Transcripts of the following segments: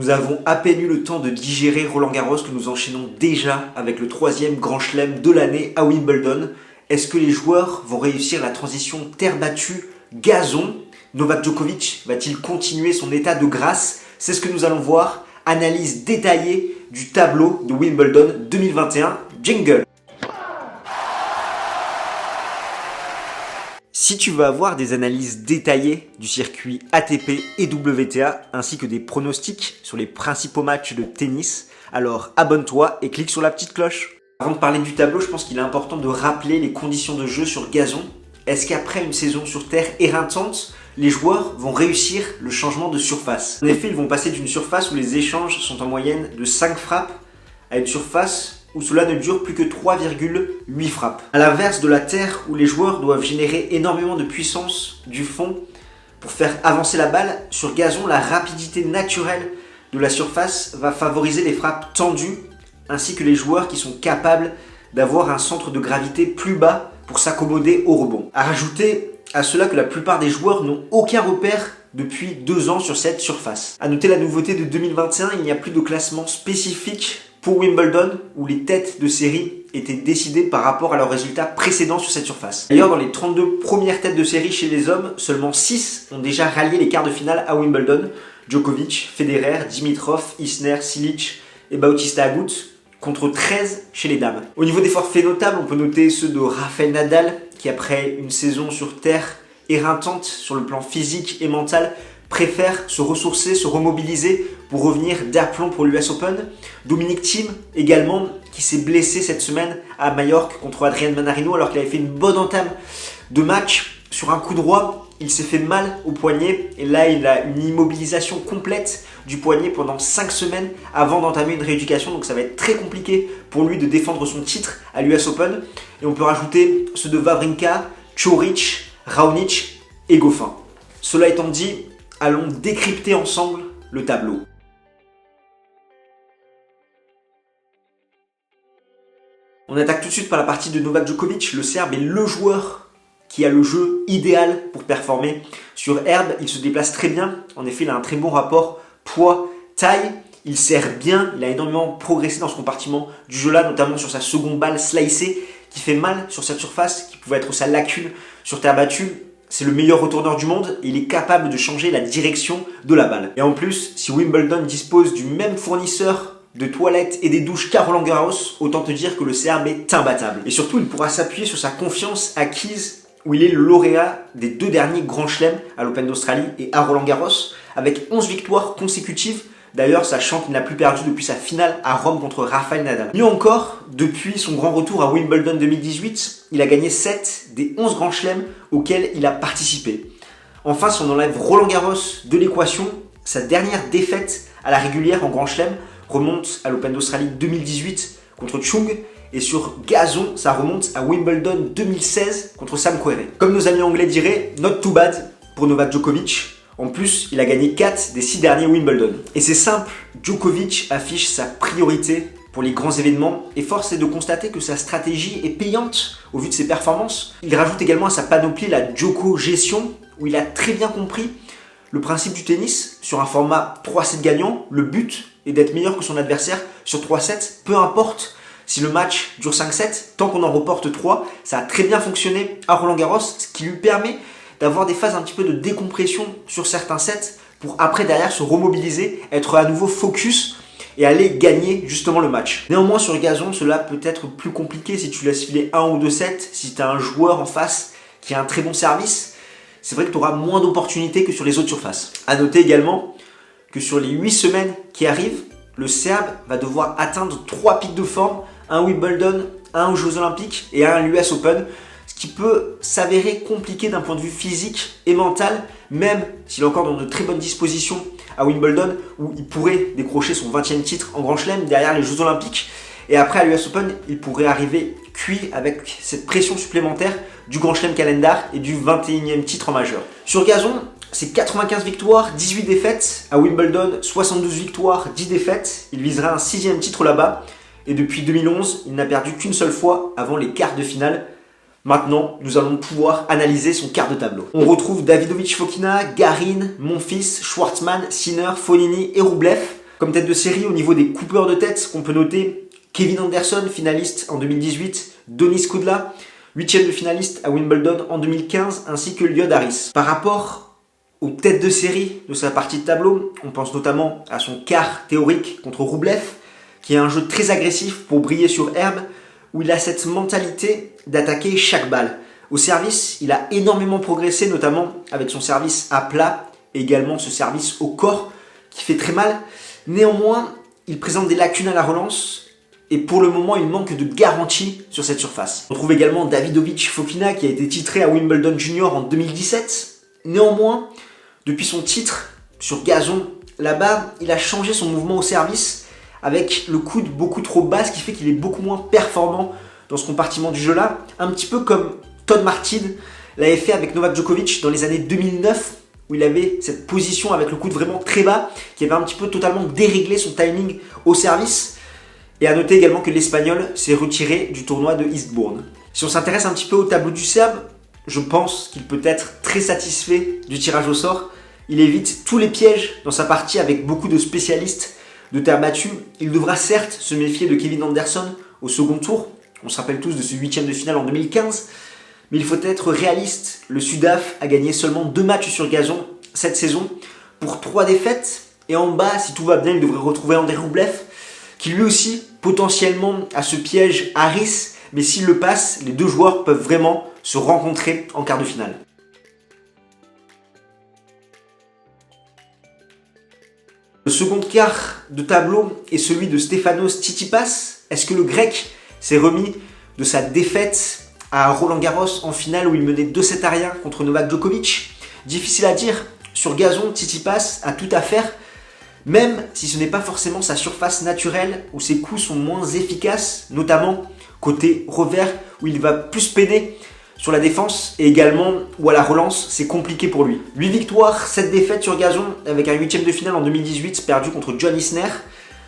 Nous avons à peine eu le temps de digérer Roland-Garros que nous enchaînons déjà avec le troisième grand chelem de l'année à Wimbledon. Est-ce que les joueurs vont réussir la transition terre battue, gazon? Novak Djokovic va-t-il continuer son état de grâce? C'est ce que nous allons voir. Analyse détaillée du tableau de Wimbledon 2021. Jingle! Si tu veux avoir des analyses détaillées du circuit ATP et WTA, ainsi que des pronostics sur les principaux matchs de tennis, alors abonne-toi et clique sur la petite cloche. Avant de parler du tableau, je pense qu'il est important de rappeler les conditions de jeu sur gazon. Est-ce qu'après une saison sur terre éreintante, les joueurs vont réussir le changement de surface? En effet, ils vont passer d'une surface où les échanges sont en moyenne de 5 frappes à une surface où cela ne dure plus que 3,8 frappes. À l'inverse de la terre où les joueurs doivent générer énormément de puissance du fond pour faire avancer la balle, sur gazon, la rapidité naturelle de la surface va favoriser les frappes tendues ainsi que les joueurs qui sont capables d'avoir un centre de gravité plus bas pour s'accommoder au rebond. À rajouter à cela que la plupart des joueurs n'ont aucun repère depuis 2 ans sur cette surface. À noter la nouveauté de 2021, il n'y a plus de classement spécifique pour Wimbledon, où les têtes de série étaient décidées par rapport à leurs résultats précédents sur cette surface. D'ailleurs, dans les 32 premières têtes de série chez les hommes, seulement 6 ont déjà rallié les quarts de finale à Wimbledon. Djokovic, Federer, Dimitrov, Isner, Cilic et Bautista Agut, contre 13 chez les dames. Au niveau des forfaits notables, on peut noter ceux de Rafael Nadal, qui après une saison sur terre éreintante sur le plan physique et mental, préfère se ressourcer, se remobiliser pour revenir d'aplomb pour l'US Open. Dominic Thiem également, qui s'est blessé cette semaine à Majorque contre Adrian Manarino alors qu'il avait fait une bonne entame de match. Sur un coup droit, il s'est fait mal au poignet et là il a une immobilisation complète du poignet pendant 5 semaines avant d'entamer une rééducation, donc ça va être très compliqué pour lui de défendre son titre à l'US Open. Et on peut rajouter ceux de Wawrinka, Coric, Raonic et Goffin. Cela étant dit, allons décrypter ensemble le tableau. On attaque tout de suite par la partie de Novak Djokovic. Le Serbe est le joueur qui a le jeu idéal pour performer. Sur herbe, il se déplace très bien. En effet, il a un très bon rapport poids-taille. Il sert bien, il a énormément progressé dans ce compartiment du jeu-là, notamment sur sa seconde balle slicée, qui fait mal sur cette surface, qui pouvait être sa lacune sur terre battue. C'est le meilleur retourneur du monde et il est capable de changer la direction de la balle. Et en plus, si Wimbledon dispose du même fournisseur de toilettes et des douches qu'à Roland-Garros, autant te dire que le Serbe est imbattable. Et surtout, il pourra s'appuyer sur sa confiance acquise où il est le lauréat des 2 derniers grands chelems à l'Open d'Australie et à Roland-Garros, avec 11 victoires consécutives. D'ailleurs, sachant qu'il n'a plus perdu depuis sa finale à Rome contre Rafael Nadal. Mieux encore, depuis son grand retour à Wimbledon 2018, il a gagné 7 des 11 grands chelems auxquels il a participé. Enfin, si on enlève Roland-Garros de l'équation, sa dernière défaite à la régulière en grand chelem remonte à l'Open d'Australie 2018 contre Chung, et sur gazon, ça remonte à Wimbledon 2016 contre Sam Querrey. Comme nos amis anglais diraient, not too bad pour Novak Djokovic. En plus, il a gagné 4 des 6 derniers Wimbledon. Et c'est simple, Djokovic affiche sa priorité pour les grands événements et force est de constater que sa stratégie est payante au vu de ses performances. Il rajoute également à sa panoplie la Djoko-gestion, où il a très bien compris le principe du tennis sur un format 3-7 gagnant. Le but est d'être meilleur que son adversaire sur 3-7, peu importe si le match dure 5-7, tant qu'on en reporte 3. Ça a très bien fonctionné à Roland-Garros, ce qui lui permet d'avoir des phases un petit peu de décompression sur certains sets pour après derrière se remobiliser, être à nouveau focus et aller gagner justement le match. Néanmoins sur gazon, cela peut être plus compliqué si tu laisses filer 1 ou 2 sets, si tu as un joueur en face qui a un très bon service. C'est vrai que tu auras moins d'opportunités que sur les autres surfaces. A noter également que sur les 8 semaines qui arrivent, le Serbe va devoir atteindre 3 pics de forme, un Wimbledon, un aux Jeux Olympiques et un à l'US Open, ce qui peut s'avérer compliqué d'un point de vue physique et mental, même s'il est encore dans de très bonnes dispositions à Wimbledon, où il pourrait décrocher son 20e titre en Grand Chelem derrière les Jeux Olympiques. Et après à l'US Open, il pourrait arriver cuit avec cette pression supplémentaire du Grand Chelem Calendar et du 21e titre en majeur. Sur gazon, c'est 95 victoires, 18 défaites. À Wimbledon, 72 victoires, 10 défaites. Il visera un 6e titre là-bas. Et depuis 2011, il n'a perdu qu'une seule fois avant les quarts de finale. Maintenant, nous allons pouvoir analyser son quart de tableau. On retrouve Davidovich Fokina, Garin, Monfils, Schwartzmann, Sinner, Fognini et Rublev. Comme tête de série, au niveau des coupeurs de tête, qu'on peut noter Kevin Anderson, finaliste en 2018, Denis Kudla, 8e de finaliste à Wimbledon en 2015, ainsi que Lloyd Harris. Par rapport aux têtes de série de sa partie de tableau, on pense notamment à son quart théorique contre Rublev, qui est un jeu très agressif pour briller sur herbe, où il a cette mentalité d'attaquer chaque balle. Au service, il a énormément progressé, notamment avec son service à plat, et également ce service au corps, qui fait très mal. Néanmoins, il présente des lacunes à la relance, et pour le moment, il manque de garantie sur cette surface. On trouve également Davidovich Fokina, qui a été titré à Wimbledon Junior en 2017. Néanmoins, depuis son titre sur gazon, là-bas, il a changé son mouvement au service, avec le coude beaucoup trop bas, ce qui fait qu'il est beaucoup moins performant dans ce compartiment du jeu-là. Un petit peu comme Todd Martin l'avait fait avec Novak Djokovic dans les années 2009, où il avait cette position avec le coude vraiment très bas, qui avait un petit peu totalement déréglé son timing au service. Et à noter également que l'Espagnol s'est retiré du tournoi de Eastbourne. Si on s'intéresse un petit peu au tableau du Serbe, je pense qu'il peut être très satisfait du tirage au sort. Il évite tous les pièges dans sa partie avec beaucoup de spécialistes de terre battue. Il devra certes se méfier de Kevin Anderson au second tour. On se rappelle tous de ce 8e de finale en 2015. Mais il faut être réaliste. Le Sudaf a gagné seulement 2 matchs sur gazon cette saison pour 3 défaites. Et en bas, si tout va bien, il devrait retrouver Andrei Rublev, qui lui aussi, potentiellement, a ce piège Harris. Mais s'il le passe, les deux joueurs peuvent vraiment se rencontrer en quart de finale. Le second quart de tableau est celui de Stefanos Tsitsipas. Est-ce que le grec s'est remis de sa défaite à Roland-Garros en finale où il menait 2-7 à rien contre Novak Djokovic? Difficile à dire. Sur gazon, Tsitsipas a tout à faire, même si ce n'est pas forcément sa surface naturelle où ses coups sont moins efficaces, notamment côté revers où il va plus peiner sur la défense et également où à la relance c'est compliqué pour lui. 8 victoires, 7 défaites sur gazon avec un 8e de finale en 2018 perdu contre John Isner.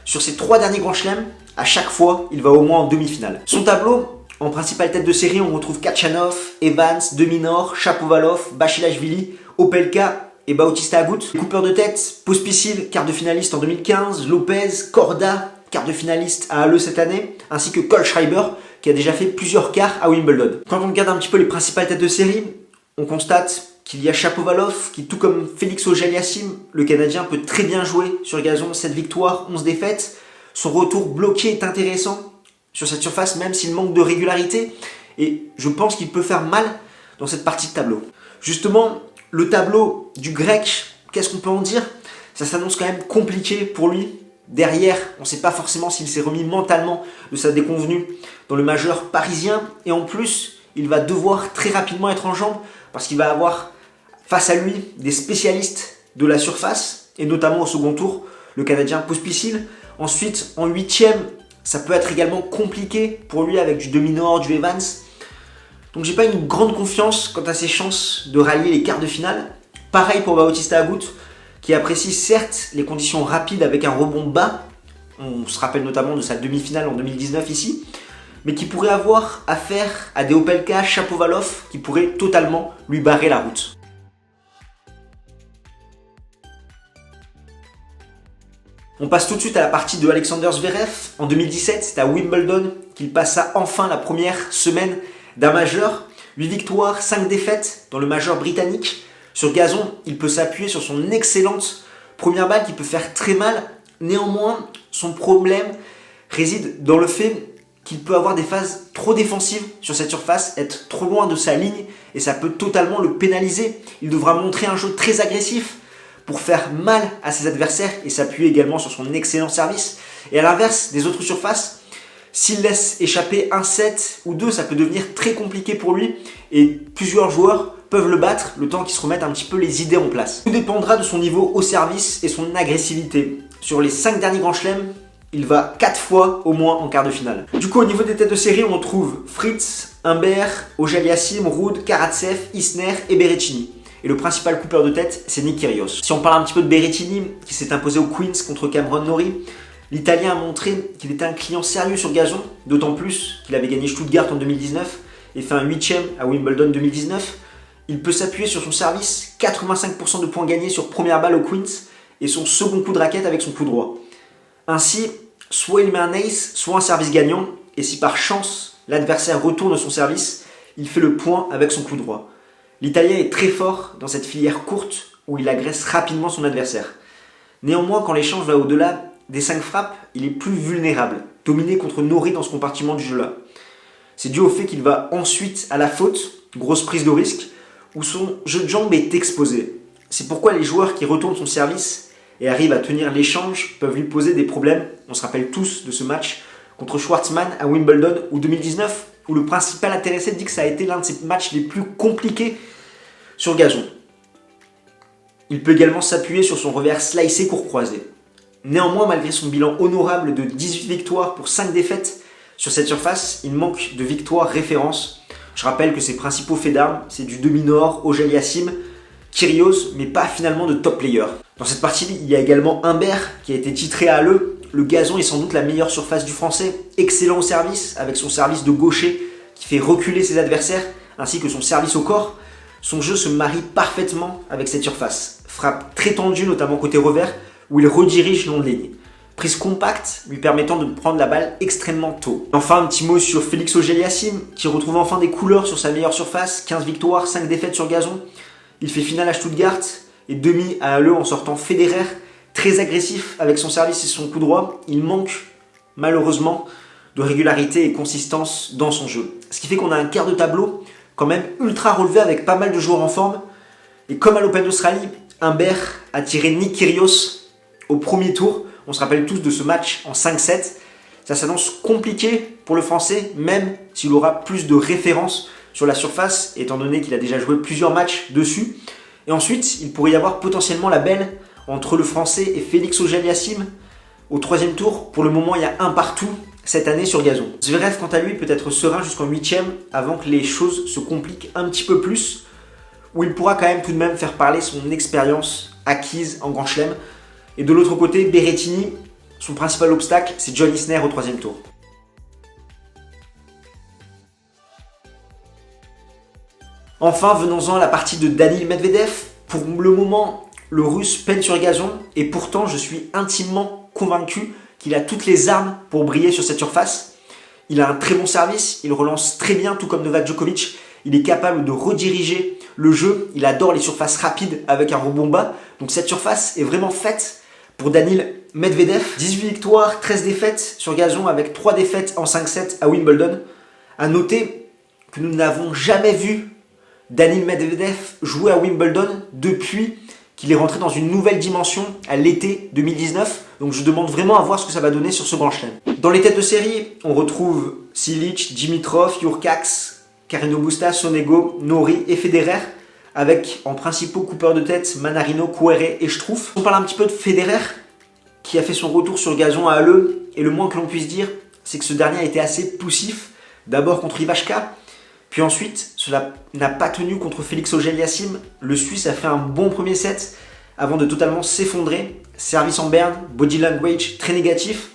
Sur ses 3 derniers grands chelems, à chaque fois il va au moins en demi-finale. Son tableau, en principale tête de série, on retrouve Kachanov, Evans, De Minaur, Shapovalov, Basilashvili, Opelka et Bautista Agut. Coupeur de tête, Pospisil, quart de finaliste en 2015, Lopez, Korda, quart de finaliste à Halle cette année, ainsi que Kohlschreiber, qui a déjà fait plusieurs quarts à Wimbledon. Quand on regarde un petit peu les principales têtes de série, on constate qu'il y a Shapovalov, qui tout comme Félix Auger-Aliassime, le Canadien peut très bien jouer sur gazon, 7 victoires, 11 défaites. Son retour bloqué est intéressant sur cette surface, même s'il manque de régularité, et je pense qu'il peut faire mal dans cette partie de tableau. Justement, le tableau du grec, qu'est-ce qu'on peut en dire? Ça s'annonce quand même compliqué pour lui. Derrière, on ne sait pas forcément s'il s'est remis mentalement de sa déconvenue dans le majeur parisien. Et en plus, il va devoir très rapidement être en jambes parce qu'il va avoir face à lui des spécialistes de la surface, et notamment au second tour, le Canadien Pospisil. Ensuite, en 8e, ça peut être également compliqué pour lui avec du De Minaur, du Evans. Donc j'ai pas une grande confiance quant à ses chances de rallier les quarts de finale. Pareil pour Bautista Agut, qui apprécie certes les conditions rapides avec un rebond bas. On se rappelle notamment de sa demi-finale en 2019 ici, mais qui pourrait avoir affaire à des Opelka, Shapovalov, qui pourraient totalement lui barrer la route. On passe tout de suite à la partie de Alexander Zverev. En 2017, c'est à Wimbledon qu'il passa enfin la première semaine d'un majeur. 8 victoires, 5 défaites dans le majeur britannique. Sur gazon, il peut s'appuyer sur son excellente première balle qui peut faire très mal. Néanmoins, son problème réside dans le fait qu'il peut avoir des phases trop défensives sur cette surface, être trop loin de sa ligne, et ça peut totalement le pénaliser. Il devra montrer un jeu très agressif pour faire mal à ses adversaires et s'appuyer également sur son excellent service. Et à l'inverse des autres surfaces, s'il laisse échapper un set ou deux, ça peut devenir très compliqué pour lui et plusieurs joueurs peuvent le battre le temps qu'il se remette un petit peu les idées en place. Tout dépendra de son niveau au service et son agressivité. Sur les 5 derniers grands chelems, il va 4 fois au moins en quart de finale. Du coup, au niveau des têtes de série, on trouve Fritz, Humbert, Auger-Aliassime, Ruud, Karatsev, Isner et Berrettini. Et le principal coupeur de tête, c'est Nick Kyrgios. Si on parle un petit peu de Berrettini, qui s'est imposé au Queens contre Cameron Norrie, l'Italien a montré qu'il était un client sérieux sur gazon, d'autant plus qu'il avait gagné Stuttgart en 2019 et fait un 8e à Wimbledon 2019. Il peut s'appuyer sur son service, 85% de points gagnés sur première balle au Queens et son second coup de raquette avec son coup droit. Ainsi, soit il met un ace, soit un service gagnant, et si par chance l'adversaire retourne son service, il fait le point avec son coup droit. L'Italien est très fort dans cette filière courte où il agresse rapidement son adversaire. Néanmoins, quand l'échange va au-delà des 5 frappes, il est plus vulnérable, dominé contre Norrie dans ce compartiment du jeu-là. C'est dû au fait qu'il va ensuite à la faute, grosse prise de risque, où son jeu de jambes est exposé. C'est pourquoi les joueurs qui retournent son service et arrivent à tenir l'échange peuvent lui poser des problèmes. On se rappelle tous de ce match contre Schwartzmann à Wimbledon ou 2019, où le principal intéressé dit que ça a été l'un de ses matchs les plus compliqués sur gazon. Il peut également s'appuyer sur son revers slicé court croisé. Néanmoins, malgré son bilan honorable de 18 victoires pour 5 défaites sur cette surface, il manque de victoires références. Je rappelle que ses principaux faits d'armes, c'est du demi-nord, Auger-Aliassime, Kyrgios, mais pas finalement de top player. Dans cette partie, il y a également Humbert qui a été titré à Halle. Le gazon est sans doute la meilleure surface du français, excellent au service, avec son service de gaucher qui fait reculer ses adversaires, ainsi que son service au corps. Son jeu se marie parfaitement avec cette surface. Frappe très tendue, notamment côté revers, où il redirige long de ligne. Prise compacte, lui permettant de prendre la balle extrêmement tôt. Enfin, un petit mot sur Félix Auger-Aliassime, qui retrouve enfin des couleurs sur sa meilleure surface, 15 victoires, 5 défaites sur gazon. Il fait finale à Stuttgart et demi à Halle en sortant Federer, très agressif avec son service et son coup droit. Il manque malheureusement de régularité et consistance dans son jeu. Ce qui fait qu'on a un quart de tableau quand même ultra relevé avec pas mal de joueurs en forme. Et comme à l'Open d'Australie, Humbert a tiré Nick Kyrgios au premier tour. On se rappelle tous de ce match en 5-7. Ça s'annonce compliqué pour le Français, même s'il aura plus de références sur la surface, étant donné qu'il a déjà joué plusieurs matchs dessus. Et ensuite, il pourrait y avoir potentiellement la belle entre le Français et Félix Auger-Aliassime au troisième tour. Pour le moment, il y a un partout cette année sur gazon. Zverev, quant à lui, peut être serein jusqu'en 8e avant que les choses se compliquent un petit peu plus, où il pourra quand même tout de même faire parler son expérience acquise en Grand Chelem. Et de l'autre côté, Berrettini, son principal obstacle, c'est John Isner au troisième tour. Enfin, venons-en à la partie de Daniil Medvedev. Pour le moment, le Russe peine sur gazon et pourtant, je suis intimement convaincu qu'il a toutes les armes pour briller sur cette surface. Il a un très bon service, il relance très bien, tout comme Novak Djokovic. Il est capable de rediriger le jeu. Il adore les surfaces rapides avec un rebond bas. Donc cette surface est vraiment faite pour Daniil Medvedev. 18 victoires, 13 défaites sur gazon avec 3 défaites en 5-7 à Wimbledon. A noter que nous n'avons jamais vu Daniil Medvedev jouer à Wimbledon depuis qu'il est rentré dans une nouvelle dimension à l'été 2019. Donc je demande vraiment à voir ce que ça va donner sur ce Grand Chelem. Dans les têtes de série, on retrouve Cilic, Dimitrov, Jurkacz, Carreño Busta, Sonego, Norrie et Federer, avec en principaux coupeurs de tête Manarino, Querrey et Struff. On parle un petit peu de Federer, qui a fait son retour sur gazon à Halle, et le moins que l'on puisse dire, c'est que ce dernier a été assez poussif, d'abord contre Ivashka, puis ensuite, cela n'a pas tenu contre Félix Auger-Aliassime. Le Suisse a fait un bon premier set avant de totalement s'effondrer. Service en berne, body language très négatif.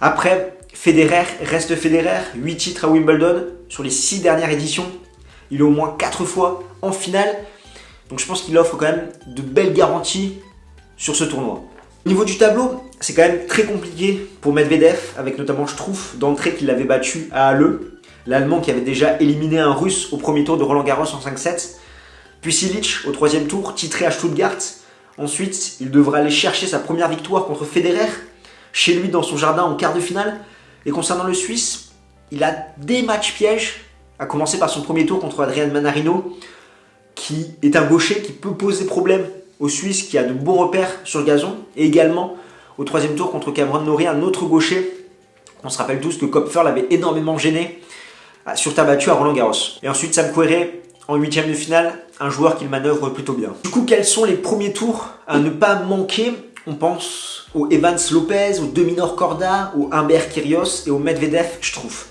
Après, Federer reste Federer, 8 titres à Wimbledon sur les 6 dernières éditions. Il est au moins 4 fois en finale. Donc je pense qu'il offre quand même de belles garanties sur ce tournoi. Au niveau du tableau, c'est quand même très compliqué pour Medvedev, avec notamment Struff d'entrée qui l'avait battu à Halle. L'Allemand qui avait déjà éliminé un Russe au premier tour de Roland Garros en 5-7. Puis Cilic au troisième tour, titré à Stuttgart. Ensuite, il devra aller chercher sa première victoire contre Federer, chez lui dans son jardin en quart de finale. Et concernant le Suisse, il a des matchs pièges, à commencer par son premier tour contre Adrian Manarino, qui est un gaucher qui peut poser problème au Suisse, qui a de bons repères sur le gazon. Et également au troisième tour contre Cameron Norrie, un autre gaucher. On se rappelle tous que Kopfer l'avait énormément gêné sur terre battue à Roland Garros. Et ensuite Sam Querrey en 8e de finale, un joueur qu'il manœuvre plutôt bien. Du coup, quels sont les premiers tours à ne pas manquer? On pense au Evans Lopez, au Dominor Korda, au Humbert Kyrgios et au Medvedev Struff.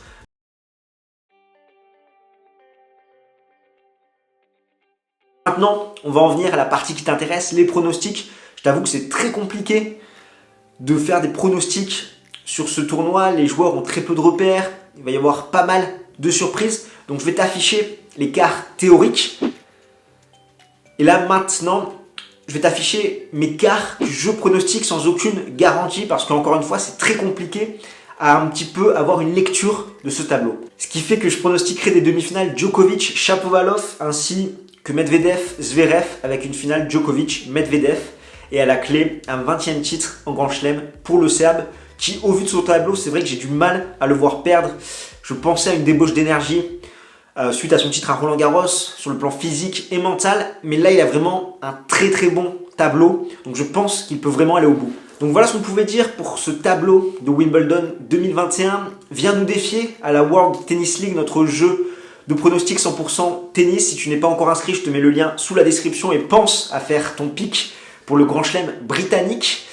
Maintenant, on va en venir à la partie qui t'intéresse, les pronostics. Je t'avoue que c'est très compliqué de faire des pronostics sur ce tournoi. Les joueurs ont très peu de repères, il va y avoir pas mal de surprises. Donc je vais t'afficher les quarts théoriques. Et là maintenant, je vais t'afficher mes quarts que je pronostique sans aucune garantie parce qu'encore une fois, c'est très compliqué à un petit peu avoir une lecture de ce tableau. Ce qui fait que je pronostiquerai des demi-finales Djokovic-Shapovalov ainsi que Medvedev-Zverev avec une finale Djokovic-Medvedev et à la clé un 20e titre en Grand Chelem pour le Serbe qui, au vu de son tableau, c'est vrai que j'ai du mal à le voir perdre. Je pensais à une débauche d'énergie suite à son titre à Roland-Garros sur le plan physique et mental, mais là il a vraiment un très très bon tableau, donc je pense qu'il peut vraiment aller au bout. Donc voilà ce qu'on pouvait dire pour ce tableau de Wimbledon 2021. Viens nous défier à la World Tennis League, notre jeu de pronostic 100% tennis. Si tu n'es pas encore inscrit, je te mets le lien sous la description et pense à faire ton pick pour le Grand Chelem britannique.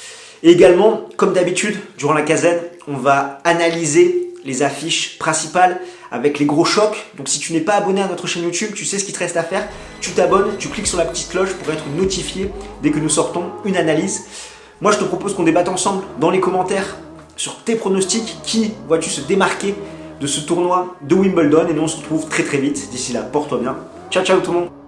Et également, comme d'habitude, durant la quinzaine, on va analyser les affiches principales avec les gros chocs. Donc si tu n'es pas abonné à notre chaîne YouTube, tu sais ce qu'il te reste à faire. Tu t'abonnes, tu cliques sur la petite cloche pour être notifié dès que nous sortons une analyse. Moi, je te propose qu'on débatte ensemble dans les commentaires sur tes pronostics. Qui vois-tu se démarquer de ce tournoi de Wimbledon? Et nous, on se retrouve très très vite. D'ici là, porte-toi bien. Ciao, ciao tout le monde.